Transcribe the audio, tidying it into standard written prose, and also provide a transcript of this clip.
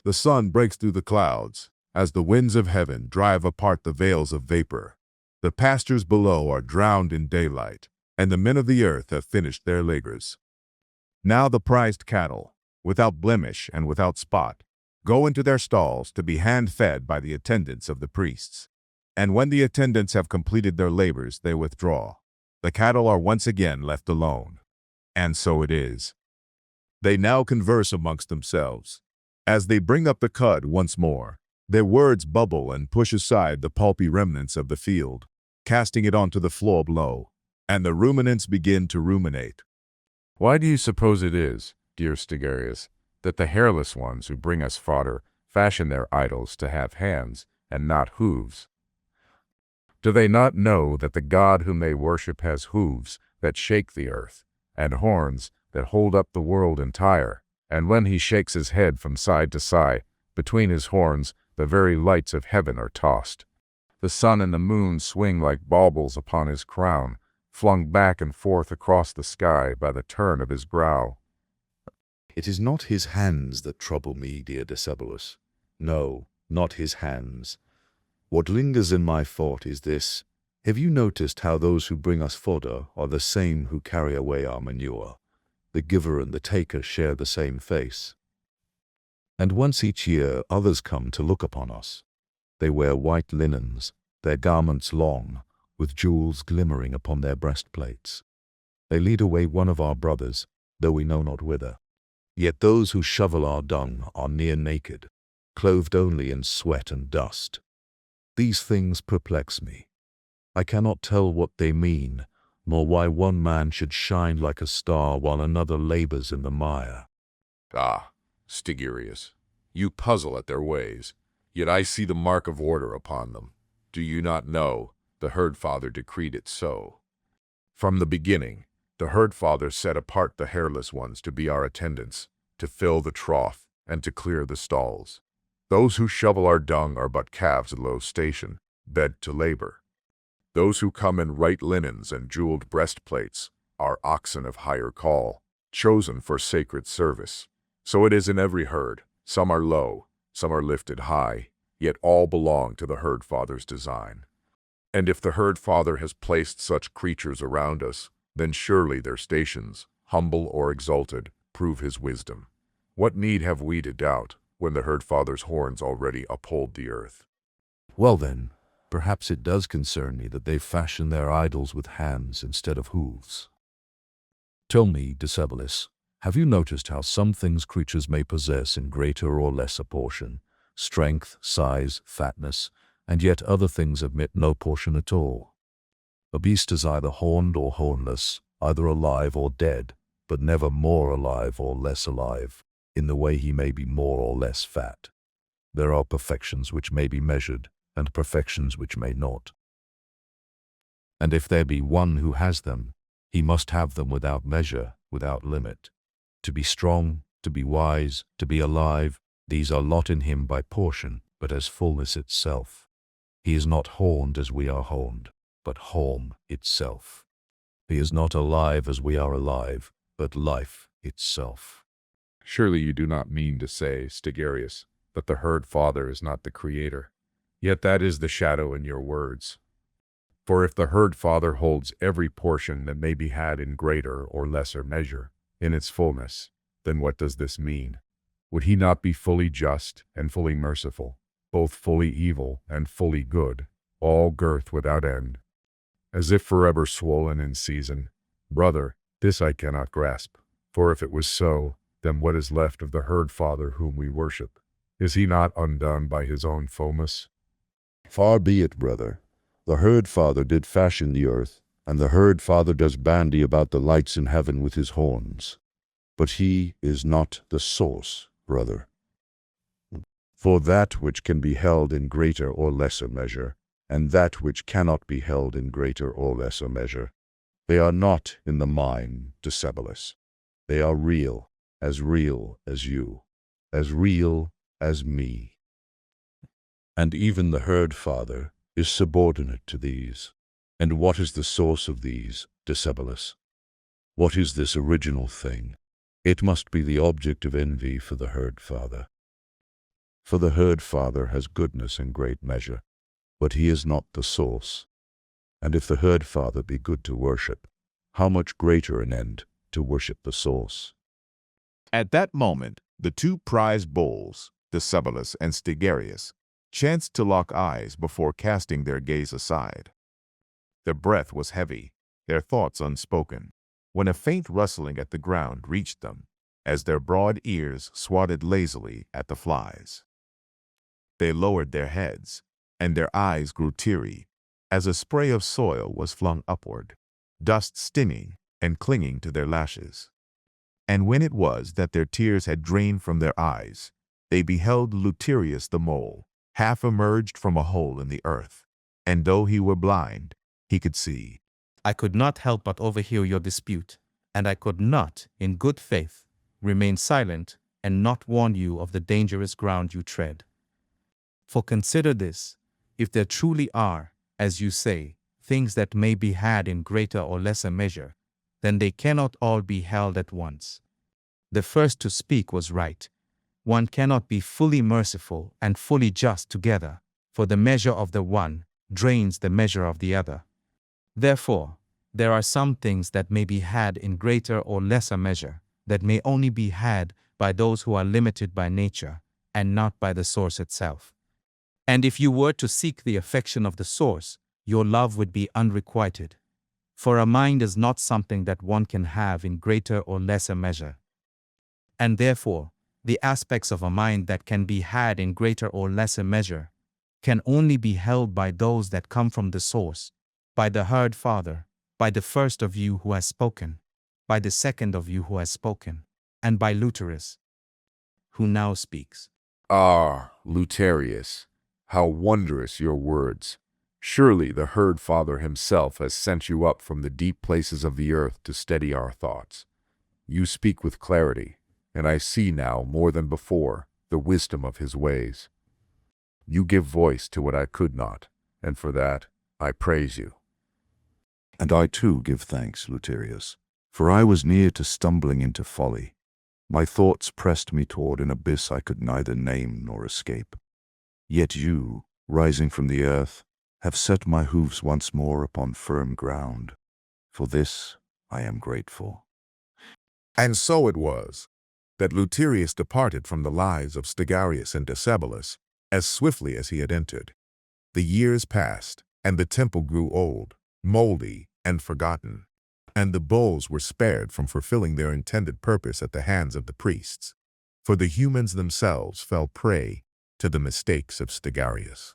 The sun breaks through the clouds, as the winds of heaven drive apart the veils of vapor. The pastures below are drowned in daylight, and the men of the earth have finished their labors. Now the prized cattle, without blemish and without spot, go into their stalls to be hand-fed by the attendants of the priests. And when the attendants have completed their labors, they withdraw. The cattle are once again left alone. And so it is. They now converse amongst themselves. As they bring up the cud once more, their words bubble and push aside the pulpy remnants of the field, casting it onto the floor below, and the ruminants begin to ruminate. Why do you suppose it is, dear Stigarius, that the hairless ones who bring us fodder fashion their idols to have hands and not hooves? Do they not know that the God whom they worship has hooves that shake the earth, and horns that hold up the world entire, and when he shakes his head from side to side, between his horns the very lights of heaven are tossed. The sun and the moon swing like baubles upon his crown, flung back and forth across the sky by the turn of his brow. It is not his hands that trouble me, dear Decebalus. No, not his hands. What lingers in my thought is this. Have you noticed how those who bring us fodder are the same who carry away our manure? The giver and the taker share the same face. And once each year others come to look upon us. They wear white linens, their garments long, with jewels glimmering upon their breastplates. They lead away one of our brothers, though we know not whither. Yet those who shovel our dung are near naked, clothed only in sweat and dust. These things perplex me. I cannot tell what they mean, nor why one man should shine like a star while another labors in the mire. Ah, Stigarius, you puzzle at their ways, yet I see the mark of order upon them. Do you not know? The herd father decreed it so. From the beginning, the herd father set apart the hairless ones to be our attendants, to fill the trough, and to clear the stalls. Those who shovel our dung are but calves of low station, bed to labor. Those who come in white linens and jeweled breastplates are oxen of higher call, chosen for sacred service. So it is in every herd. Some are low, some are lifted high, yet all belong to the herd father's design. And if the herd father has placed such creatures around us, then surely their stations, humble or exalted, prove his wisdom. What need have we to doubt when the herd father's horns already uphold the earth? Well then, perhaps it does concern me that they fashion their idols with hands instead of hooves. Tell me, Decebalus, have you noticed how some things creatures may possess in greater or lesser portion, strength, size, fatness, and yet other things admit no portion at all? A beast is either horned or hornless, either alive or dead, but never more alive or less alive, in the way he may be more or less fat. There are perfections which may be measured, and perfections which may not. And if there be one who has them, he must have them without measure, without limit. To be strong, to be wise, to be alive, these are lot in him by portion, but as fullness itself. He is not horned as we are horned, but horn itself. He is not alive as we are alive, but life itself. Surely you do not mean to say, Stigarius, that the herd father is not the creator. Yet that is the shadow in your words. For if the herd father holds every portion that may be had in greater or lesser measure, in its fullness, then what does this mean? Would he not be fully just and fully merciful, both fully evil and fully good, all girth without end, as if forever swollen in season? Brother, this I cannot grasp, for if it was so, then what is left of the herd father whom we worship? Is he not undone by his own foemus? Far be it, brother. The herd father did fashion the earth, and the herd father does bandy about the lights in heaven with his horns. But he is not the source, brother. For that which can be held in greater or lesser measure, and that which cannot be held in greater or lesser measure, they are not in the mind, Decebalus. They are real as you, as real as me. And even the herd father is subordinate to these. And what is the source of these, Decebalus? What is this original thing? It must be the object of envy for the herd father. For the herd father has goodness in great measure, but he is not the source. And if the herd father be good to worship, how much greater an end to worship the source? At that moment, the two prize bulls, Decebalus and Stigarius, chanced to lock eyes before casting their gaze aside. Their breath was heavy, their thoughts unspoken, when a faint rustling at the ground reached them, as their broad ears swatted lazily at the flies. They lowered their heads, and their eyes grew teary, as a spray of soil was flung upward, dust stinging and clinging to their lashes. And when it was that their tears had drained from their eyes, they beheld Luterius the mole, half emerged from a hole in the earth, and though he were blind, he could see. I could not help but overhear your dispute, and I could not, in good faith, remain silent and not warn you of the dangerous ground you tread. For consider this, if there truly are, as you say, things that may be had in greater or lesser measure, then they cannot all be held at once. The first to speak was right. One cannot be fully merciful and fully just together, for the measure of the one drains the measure of the other. Therefore, there are some things that may be had in greater or lesser measure, that may only be had by those who are limited by nature, and not by the source itself. And if you were to seek the affection of the source, your love would be unrequited. For a mind is not something that one can have in greater or lesser measure. And therefore, the aspects of a mind that can be had in greater or lesser measure can only be held by those that come from the source, by the herd father, by the first of you who has spoken, by the second of you who has spoken, and by Luterius, who now speaks. Ah, Luterius, how wondrous your words! Surely the herd father himself has sent you up from the deep places of the earth to steady our thoughts. You speak with clarity, and I see now more than before the wisdom of his ways. You give voice to what I could not, and for that I praise you. And I too give thanks, Luterius, for I was near to stumbling into folly. My thoughts pressed me toward an abyss I could neither name nor escape. Yet you, rising from the earth, have set my hoofs once more upon firm ground. For this I am grateful. And so it was that Luterius departed from the lives of Stigarius and Decebalus as swiftly as he had entered. The years passed, and the temple grew old, moldy, and forgotten, and the bulls were spared from fulfilling their intended purpose at the hands of the priests, for the humans themselves fell prey to the mistakes of Stigarius.